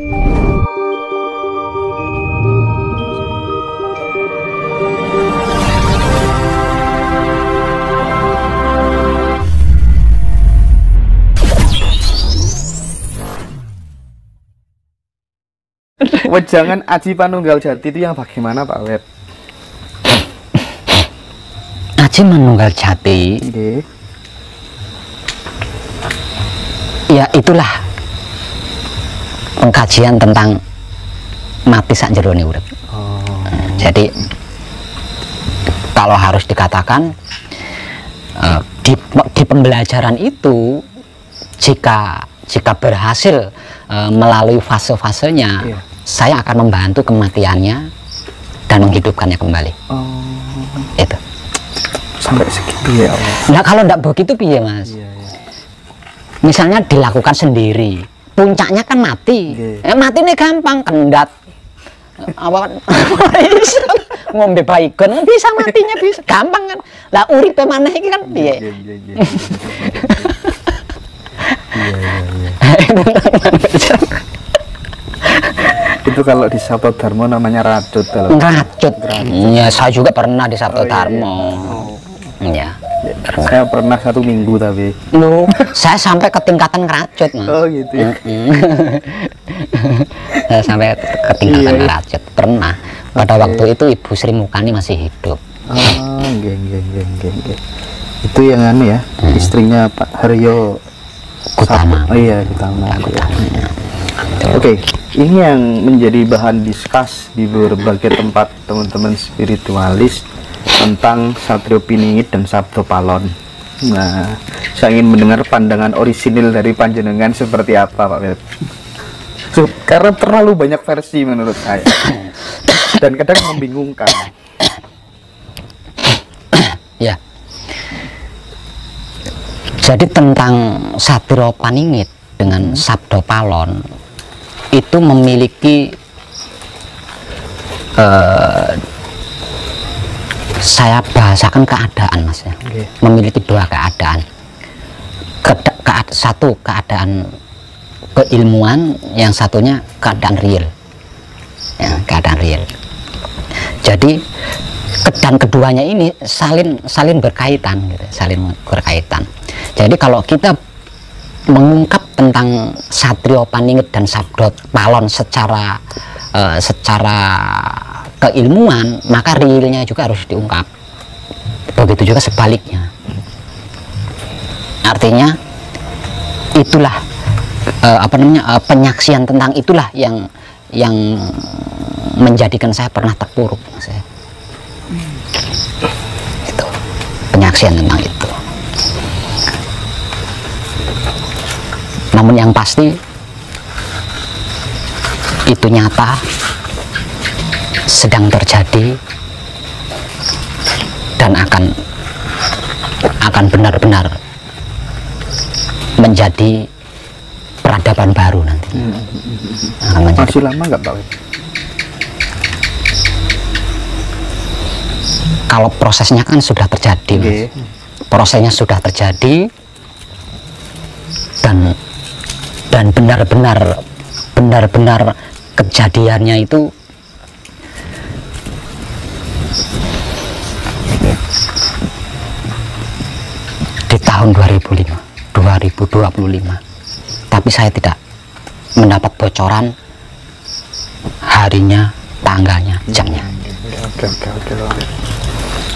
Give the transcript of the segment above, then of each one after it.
Wejangan Aji Manunggal Jati itu yang bagaimana Pak Web? Aji Manunggal Jati, ya itulah pengkajian tentang mati sak jerone urip. Jadi kalau harus dikatakan di pembelajaran itu, jika berhasil melalui fase-fasenya, saya akan membantu kematiannya dan menghidupkannya kembali. Itu sampai segitu ya Allah. Nah kalau enggak begitu piye Mas? Misalnya dilakukan sendiri, puncaknya kan mati. Mati ini gampang, kendat ngombe baygon kan bisa, matinya bisa gampang kan. Lah urip maneh iki kan piye? Itu kalau di Sabto Dharma namanya racut. Racut. Ya, saya juga pernah di Sabto Dharma. Ya. Saya pernah 1 minggu tapi. Loh, saya sampai ke tingkatan ngerajut, Mas. Oh gitu ya. Saya sampai ke tingkatan ngerajut. Pernah. Pada waktu itu Ibu Sri Mulyani masih hidup. Itu yang anu ya, istrinya Pak Haryo Gutama. Oh iya, Gutama. Ya. Oke, ini yang menjadi bahan diskus di berbagai tempat teman-teman spiritualis tentang Satrio Piningit dan Sabdo Palon. Nah, saya ingin mendengar pandangan orisinil dari panjenengan seperti apa Pak Web. Karena terlalu banyak versi menurut saya dan kadang membingungkan. Ya. Jadi tentang Satrio Paningit dengan Sabdo Palon itu memiliki saya bahasakan keadaan Mas ya. Memiliki 2 keadaan. Satu keadaan keilmuan, yang satunya keadaan real. Ya, keadaan real. Jadi dan keduanya ini salin berkaitan gitu, saling berkaitan. Jadi kalau kita mengungkap tentang Satrio Paningit dan Sabdo Palon secara keilmuan, maka realnya juga harus diungkap. Begitu juga sebaliknya. Artinya itulah penyaksian tentang itulah yang menjadikan saya pernah terpuruk. Itu penyaksian tentang itu. Namun yang pasti itu nyata, sedang terjadi, dan akan benar-benar menjadi peradaban baru nanti. Masih lama nggak Pak? Kalau prosesnya kan sudah terjadi, Mas. Prosesnya sudah terjadi dan benar-benar kejadiannya itu di tahun 2025. Tapi saya tidak mendapat bocoran harinya, tanggalnya, jamnya. Oke.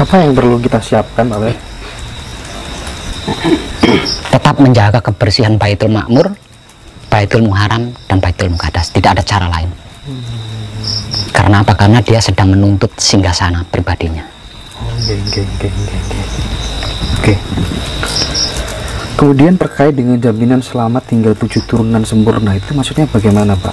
Apa yang perlu kita siapkan, Pak? Tetap menjaga kebersihan Baitul Makmur, Baitul Muharram, dan Baitul Muqaddas. Tidak ada cara lain. Karena apa? Karena dia sedang menuntut singgasana pribadinya. Oke. Kemudian terkait dengan jaminan selamat tinggal 7 turunan sempurna, itu maksudnya bagaimana, Pak?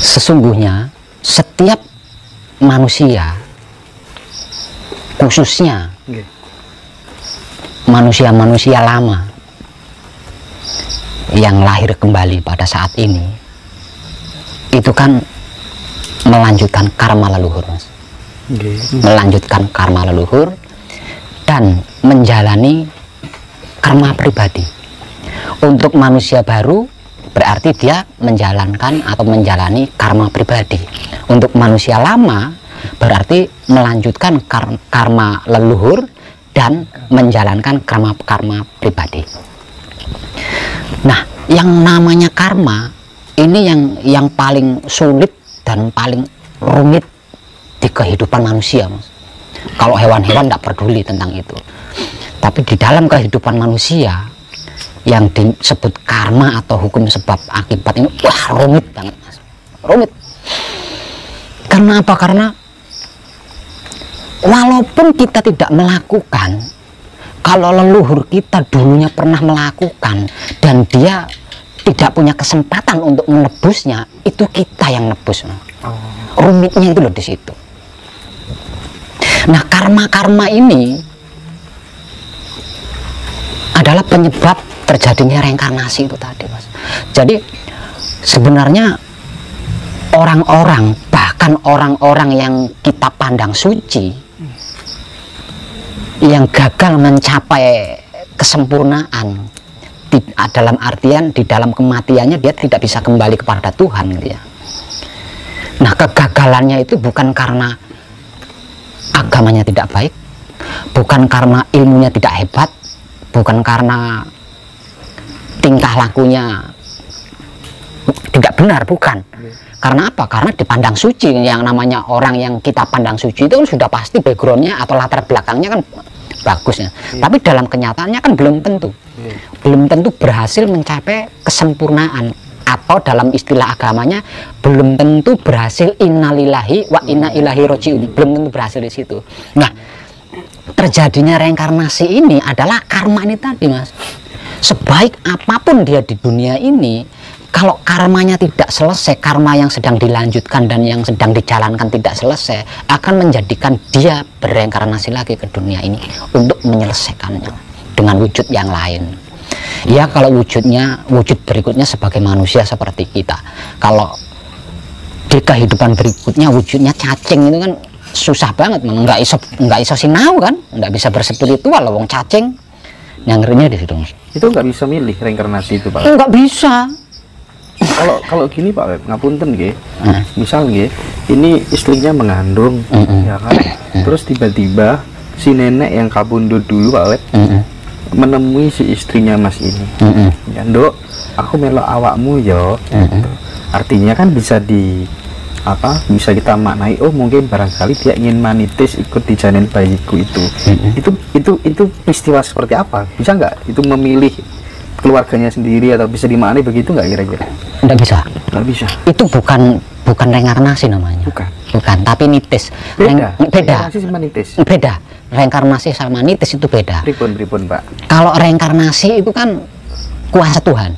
Sesungguhnya setiap manusia, khususnya manusia-manusia lama yang lahir kembali pada saat ini, itu kan melanjutkan karma leluhur, Mas. Melanjutkan karma leluhur, dan menjalani karma pribadi. Untuk manusia baru berarti dia menjalankan atau menjalani karma pribadi. Untuk manusia lama berarti melanjutkan karma leluhur dan menjalankan karma pribadi. Nah, yang namanya karma ini yang paling sulit dan paling rumit di kehidupan manusia, Mas. Kalau hewan-hewan tidak peduli tentang itu, tapi di dalam kehidupan manusia yang disebut karma atau hukum sebab akibat ini, wah, rumit banget, Mas. Rumit. Karena apa? Karena walaupun kita tidak melakukan, kalau leluhur kita dulunya pernah melakukan dan dia tidak punya kesempatan untuk menebusnya, itu kita yang nebus. Rumitnya itu loh di situ. Nah, karma ini adalah penyebab terjadinya reinkarnasi itu tadi, Mas. Jadi sebenarnya orang-orang, bahkan orang-orang yang kita pandang suci, yang gagal mencapai kesempurnaan, dalam artian di dalam kematiannya dia tidak bisa kembali kepada Tuhan, gitu ya. Nah, kegagalannya itu bukan karena agamanya tidak baik, bukan karena ilmunya tidak hebat, bukan karena tingkah lakunya tidak benar, bukan. Karena apa? Karena dipandang suci. Yang namanya orang yang kita pandang suci itu kan sudah pasti backgroundnya atau latar belakangnya kan bagusnya. Tapi dalam kenyataannya kan belum tentu. Belum tentu berhasil mencapai kesempurnaan, atau dalam istilah agamanya belum tentu berhasil innalillahi wa inna ilaihi rajiun. Belum tentu berhasil di situ. Nah, terjadinya reinkarnasi ini adalah karma ini tadi, Mas. Sebaik apapun dia di dunia ini, kalau karmanya tidak selesai, karma yang sedang dilanjutkan dan yang sedang dijalankan tidak selesai, akan menjadikan dia bereinkarnasi lagi ke dunia ini untuk menyelesaikannya dengan wujud yang lain. Ya, kalau wujud berikutnya sebagai manusia seperti kita. Kalau di kehidupan berikutnya wujudnya cacing, itu kan susah banget, nggak iso sinau kan, nggak bisa berspiritual, wong cacing. Yang ngerinya di situ, Mas. Itu nggak bisa milih reinkarnasi itu, Pak? Nggak bisa. Kalau gini, Pak Web, ngapunten nggih. Misal nggih, ini istrinya mengandung, ya kan? Terus tiba-tiba si nenek yang kabundut dulu, Pak Web, menemui si istrinya Mas ini. Ya, Nduk, aku melok awakmu yo. Artinya kan bisa bisa kita maknai, oh mungkin barangkali dia ingin manitis ikut di janin bayiku itu. Itu peristiwa seperti apa? Bisa nggak itu memilih keluarganya sendiri, atau bisa dimaknai begitu nggak kira-kira? Nggak bisa. Nggak bisa. Itu bukan reinkarnasi namanya. Bukan, tapi nitis. Beda. Beda. Reinkarnasi sama nitis. Beda. Reinkarnasi sama nitis itu beda. Pripun, Pak? Kalau reinkarnasi itu kan kuasa Tuhan.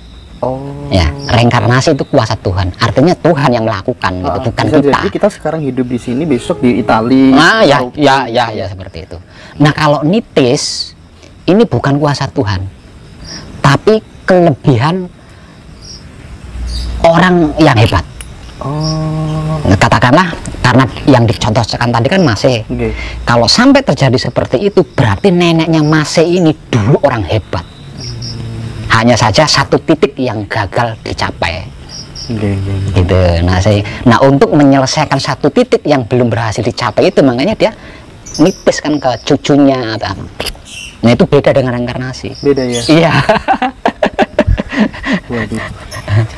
Oh. Ya, reinkarnasi itu kuasa Tuhan. Artinya Tuhan yang melakukan, gitu, bukan bisa kita. Jadi kita sekarang hidup di sini, besok di Italia. Ya, seperti itu. Nah, kalau nitis ini bukan kuasa Tuhan, tapi kelebihan orang yang hebat. Katakanlah, karena yang dicontohkan tadi kan Mase. Kalau sampai terjadi seperti itu, berarti neneknya Mase ini dulu orang hebat. Hanya saja satu titik yang gagal dicapai. Gitu. Nah, untuk menyelesaikan satu titik yang belum berhasil dicapai itu, makanya dia nipis kan ke cucunya. Nah, itu beda dengan reinkarnasi. Beda ya? Iya. Waduh.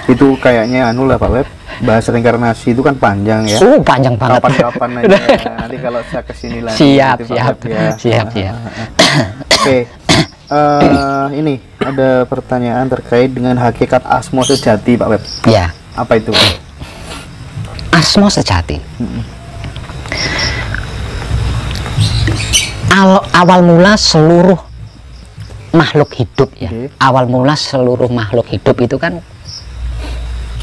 Itu kayaknya lah, Pak Web, bahas reinkarnasi itu kan panjang ya. Panjang banget. Kapan-kapan aja. Nanti kalau saya kesini lagi. Siap. Oke. Ini ada pertanyaan terkait dengan hakikat asmo sejati, Pak Web. Ya. Apa itu? Asmo sejati. Awal mula seluruh makhluk hidup ya. Awal mula seluruh makhluk hidup itu kan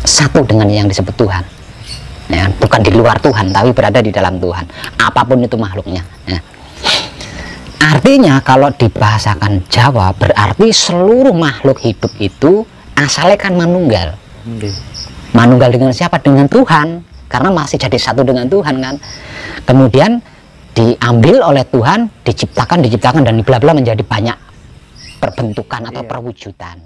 satu dengan yang disebut Tuhan. Ya, bukan di luar Tuhan, tapi berada di dalam Tuhan. Apapun itu makhluknya. Ya. Artinya kalau dibahasakan Jawa, berarti seluruh makhluk hidup itu asalnya kan manunggal. Manunggal dengan siapa? Dengan Tuhan, karena masih jadi satu dengan Tuhan kan. Kemudian diambil oleh Tuhan, diciptakan dan bla bla menjadi banyak perbentukan atau Iya. perwujudan.